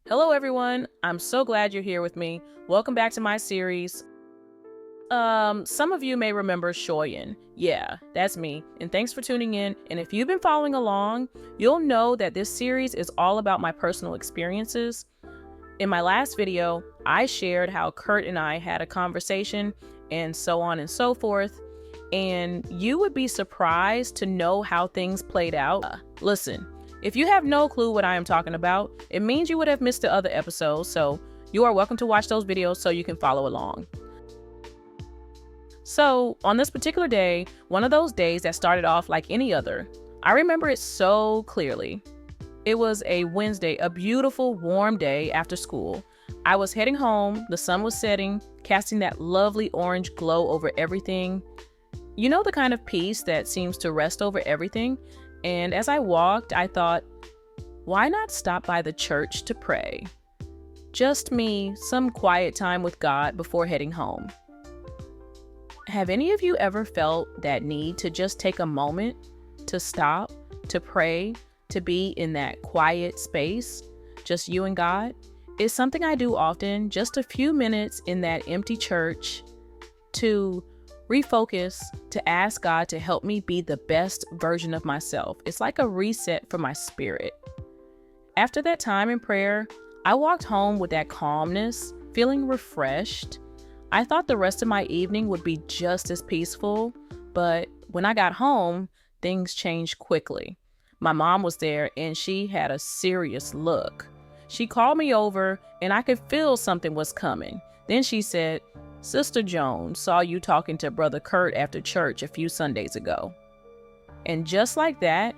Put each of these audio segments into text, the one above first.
Hello everyone, I'm so glad you're here with me. Welcome back to my series. Some of you may remember Shoyin. Yeah, that's me. And thanks for tuning in. And if you've been following along, you'll know that this series is all about my personal experiences. In my last video, I shared how Kurt and I had a conversation and so on and so forth. And you would be surprised to know how things played out. Listen. If you have no clue what I am talking about, it means you would have missed the other episodes, so you are welcome to watch those videos so you can follow along. So, on this particular day, one of those days that started off like any other, I remember it so clearly. It was a Wednesday, a beautiful, warm day after school. I was heading home, the sun was setting, casting that lovely orange glow over everything. You know, the kind of peace that seems to rest over everything? And as I walked, I thought, why not stop by the church to pray? Just me, some quiet time with God before heading home. Have any of you ever felt that need to just take a moment to stop, to pray, to be in that quiet space, just you and God? It's something I do often, just a few minutes in that empty church to refocus, to ask God to help me be the best version of myself. It's like a reset for my spirit. After that time in prayer, I walked home with that calmness, feeling refreshed. I thought the rest of my evening would be just as peaceful, but when I got home, things changed quickly. My mom was there and she had a serious look. She called me over and I could feel something was coming. Then she said, "Sister Jones saw you talking to Brother Kirk after church a few Sundays ago." And just like that,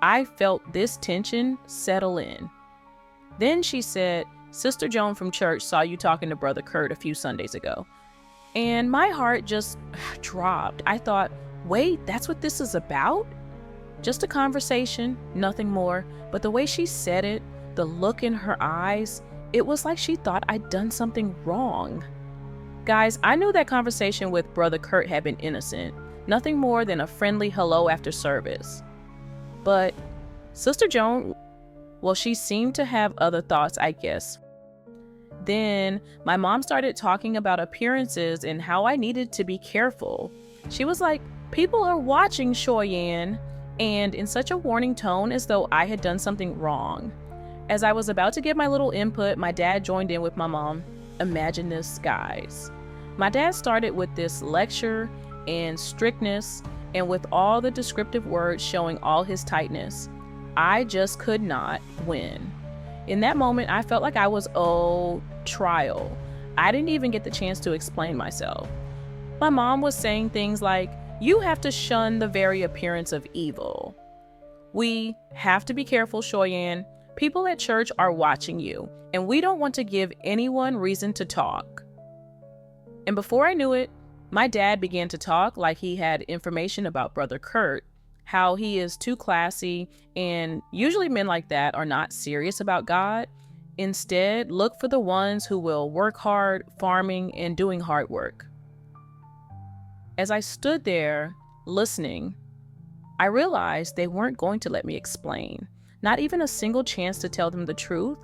I felt this tension settle in. Then she said, "Sister Joan from church saw you talking to Brother Kirk a few Sundays ago." And my heart just dropped. I thought, wait, that's what this is about? Just a conversation, nothing more. But the way she said it, the look in her eyes, it was like she thought I'd done something wrong. Guys, I knew that conversation with Brother Kirk had been innocent, nothing more than a friendly hello after service. But Sister Joan, well, she seemed to have other thoughts, I guess. Then my mom started talking about appearances and how I needed to be careful. She was like, "People are watching, Shoyan," and in such a warning tone as though I had done something wrong. As I was about to give my little input, my dad joined in with my mom. Imagine this, guys. My dad started with this lecture and strictness, and with all the descriptive words showing all his tightness. I just could not win. In that moment, I felt like I was owed trial. I didn't even get the chance to explain myself. My mom was saying things like, "You have to shun the very appearance of evil. We have to be careful, Shoyan. People at church are watching you, and we don't want to give anyone reason to talk." And before I knew it, my dad began to talk like he had information about Brother Kirk, how he is too classy, and usually men like that are not serious about God. Instead, look for the ones who will work hard, farming, and doing hard work. As I stood there, listening, I realized they weren't going to let me explain. Not even a single chance to tell them the truth.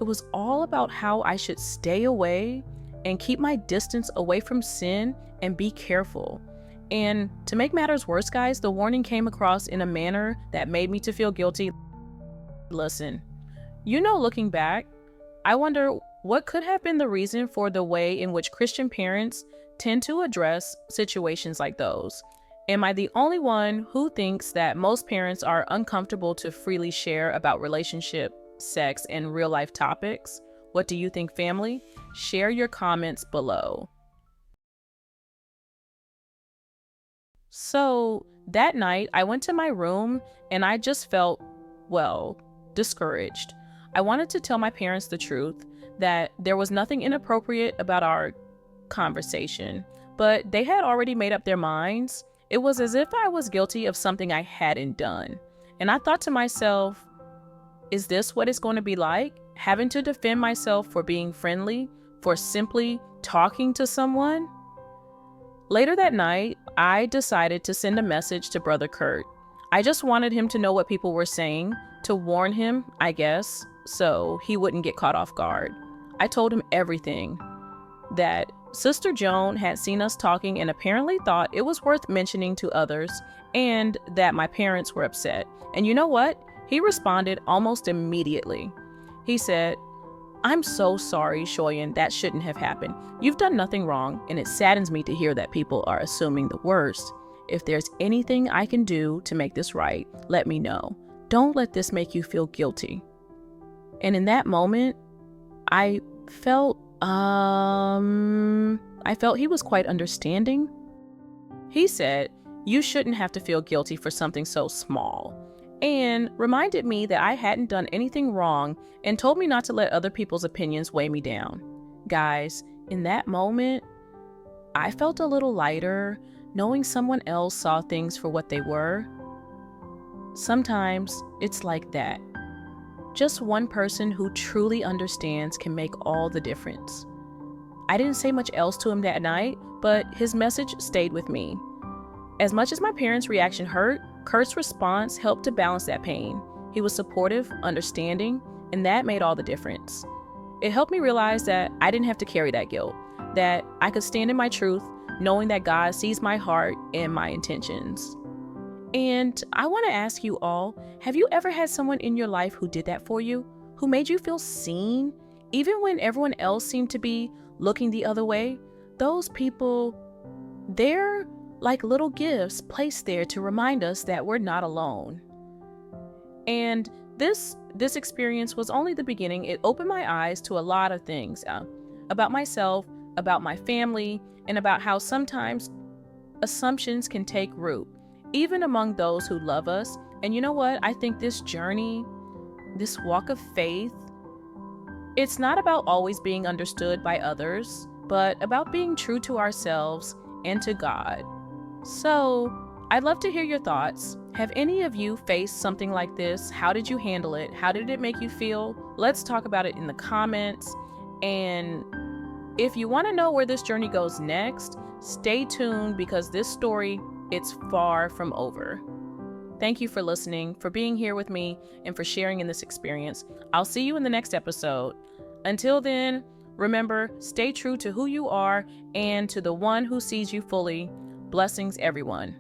It was all about how I should stay away and keep my distance away from sin and be careful. And to make matters worse, guys, the warning came across in a manner that made me to feel guilty. Listen, looking back, I wonder what could have been the reason for the way in which Christian parents tend to address situations like those. Am I the only one who thinks that most parents are uncomfortable to freely share about relationship, sex, and real-life topics? What do you think, family? Share your comments below. So that night, I went to my room and I just felt, discouraged. I wanted to tell my parents the truth, that there was nothing inappropriate about our conversation, but they had already made up their minds. It was as if I was guilty of something I hadn't done. And I thought to myself, is this what it's going to be like? Having to defend myself for being friendly, for simply talking to someone? Later that night, I decided to send a message to Brother Kirk. I just wanted him to know what people were saying, to warn him, I guess. so he wouldn't get caught off guard. I told him everything, that Sister Joan had seen us talking and apparently thought it was worth mentioning to others, and that my parents were upset. And you know what? He responded almost immediately. He said, "I'm so sorry, Shoyan, that shouldn't have happened. You've done nothing wrong, and it saddens me to hear that people are assuming the worst. If there's anything I can do to make this right, let me know. Don't let this make you feel guilty." And in that moment, I felt he was quite understanding. He said, "You shouldn't have to feel guilty for something so small," and reminded me that I hadn't done anything wrong and told me not to let other people's opinions weigh me down. Guys, in that moment, I felt a little lighter knowing someone else saw things for what they were. Sometimes it's like that. Just one person who truly understands can make all the difference. I didn't say much else to him that night, but his message stayed with me. As much as my parents' reaction hurt, Kurt's response helped to balance that pain. He was supportive, understanding, and that made all the difference. It helped me realize that I didn't have to carry that guilt, that I could stand in my truth, knowing that God sees my heart and my intentions. And I want to ask you all, have you ever had someone in your life who did that for you, who made you feel seen, even when everyone else seemed to be looking the other way? Those people, they're like little gifts placed there to remind us that we're not alone. And this experience was only the beginning. It opened my eyes to a lot of things about myself, about my family, and about how sometimes assumptions can take root, even among those who love us. And you know what? I think this journey, this walk of faith, it's not about always being understood by others, but about being true to ourselves and to God. So, I'd love to hear your thoughts. Have any of you faced something like this? How did you handle it? How did it make you feel? Let's talk about it in the comments. And if you want to know where this journey goes next, stay tuned, because this story, it's far from over. Thank you for listening, for being here with me, and for sharing in this experience. I'll see you in the next episode. Until then, remember, stay true to who you are and to the one who sees you fully. Blessings, everyone.